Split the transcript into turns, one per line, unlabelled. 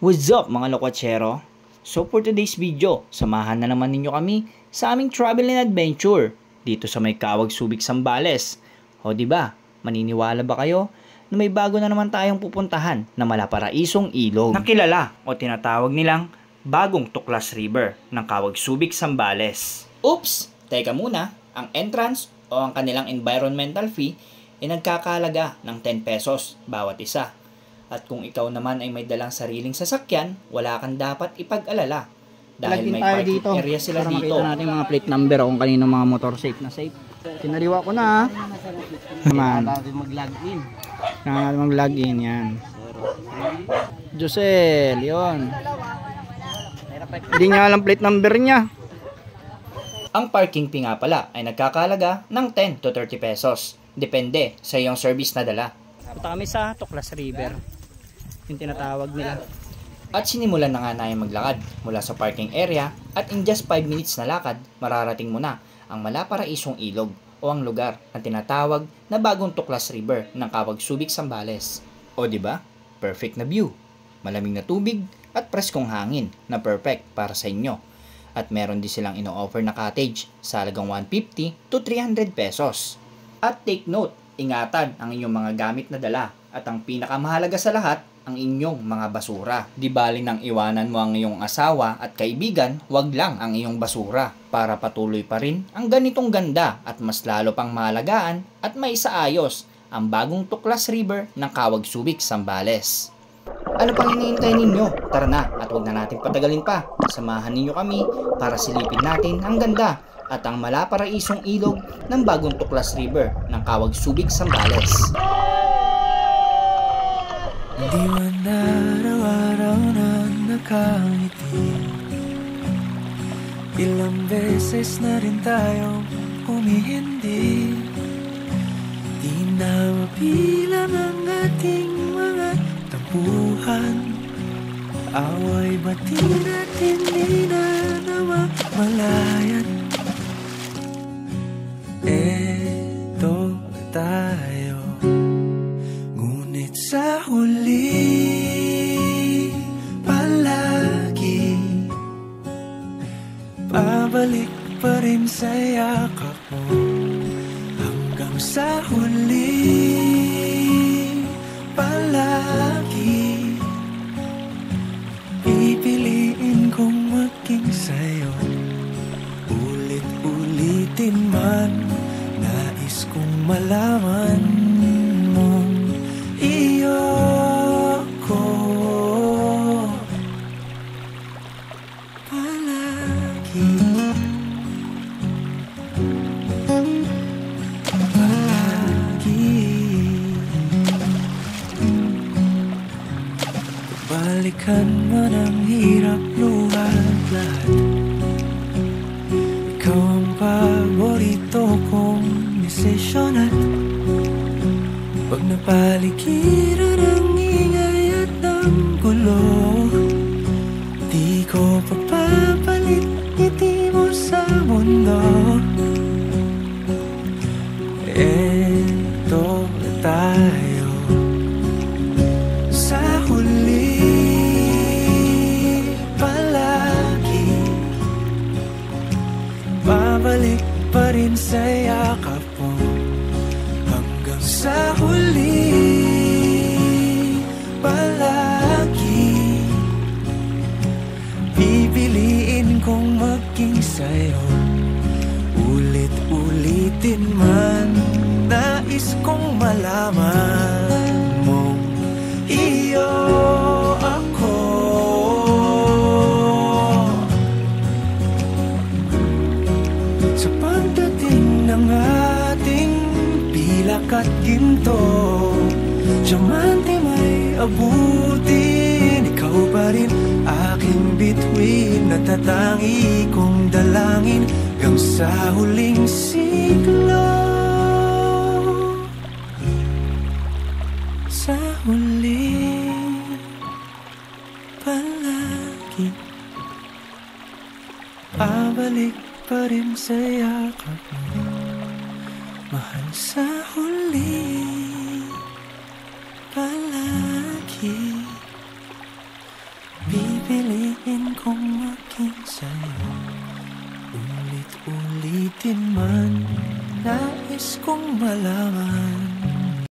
What's up mga lokotsero? So for today's video, samahan na naman ninyo kami sa aming travel and adventure dito sa may Kawag Subic, Zambales. O diba, maniniwala ba kayo na may bago na naman tayong pupuntahan na malaparaisong ilog na kilala o tinatawag nilang Bagong Tuklas River ng Kawag Subic, Zambales. Oops! Teka muna, ang entrance o ang kanilang environmental fee ay nagkakalaga ng 10 pesos bawat isa. At kung ikaw naman ay may dalang sariling sasakyan, wala kang dapat ipag-alala. Dahil may parking dito, area sila para dito. Para makita natin mga plate number o kung kanino mga motor safe na safe. Sinariwa ko na. Kailangan natin mag-login. Kailangan natin mag-login, yan. Josel, yun. Hindi nga alam plate number niya. Ang parking fee nga pala ay nagkakalaga ng 10 to 30 pesos. Depende sa iyong service na dala. Punta kami sa Tuklas River, yung tinatawag nila. At sinimulan na nga namin maglakad mula sa parking area at in just 5 minutes na lakad, mararating mo na ang malaparaisong ilog o ang lugar na tinatawag na Bagong Tuklas River ng Kawag Subic, Zambales. O diba? Perfect na view, malamig na tubig at preskong hangin na perfect para sa inyo. At meron din silang ino-offer na cottage sa halagang 150 to 300 pesos. At take note, ingatan ang inyong mga gamit na dala at ang pinakamahalaga sa lahat, ang inyong mga basura. Di bali nang iwanan mo ang iyong asawa at kaibigan, wag lang ang iyong basura para patuloy pa rin ang ganitong ganda at mas lalo pang mahalagaan at maisaayos ang Bagong Tuklas River ng Kawag Subic, Zambales. Ano pang hinihintay ninyo? Tara na at wag na natin patagalin pa. Samahan ninyo kami para silipin natin ang ganda at ang malaparaisong ilog ng Bagong Tuklas River ng Kawag Subic, Zambales.
Di man araw-araw na nakangiti, ilang beses na rin tayong humihindi. Di na mabilang ang ating mga tampuhan, away bati natin di na namamalayan. Eto tayo, ngunit sa huli palagi pabalik pa rin sa yakap mo. Hanggang sa huli palagi pipiliin kong maging sa'yo. Ulit-ulitin man, nais kong malaman mong iyo ko palagi. Palagi balikan man ang hirap, luhat lahat, ikaw ang paborito kong desisyon. At pag napaligiran ang ingay at ang gulo, di ko pagpapalit ngiti mo sa mundo. Eto tayo sa huli palagi, babalik pa rin sa yakap mo. Hanggang sa huli palagi pipiliin kong maging sa'yo. Ulit-ulitin man, nais kong malaman mong iyo ako. Sa pagdating ng ating pilak at ginto, diamante may abutin, ikaw pa rin aking bituin, natatangi kong dalangin hanggang sa huling siglo. Sa huli palagi pabalik pa rin sa yakap mo, mahal. Sa huli palagi Pipiliin kong maging sa'yo. Ulit-ulitin man, nais kong malaman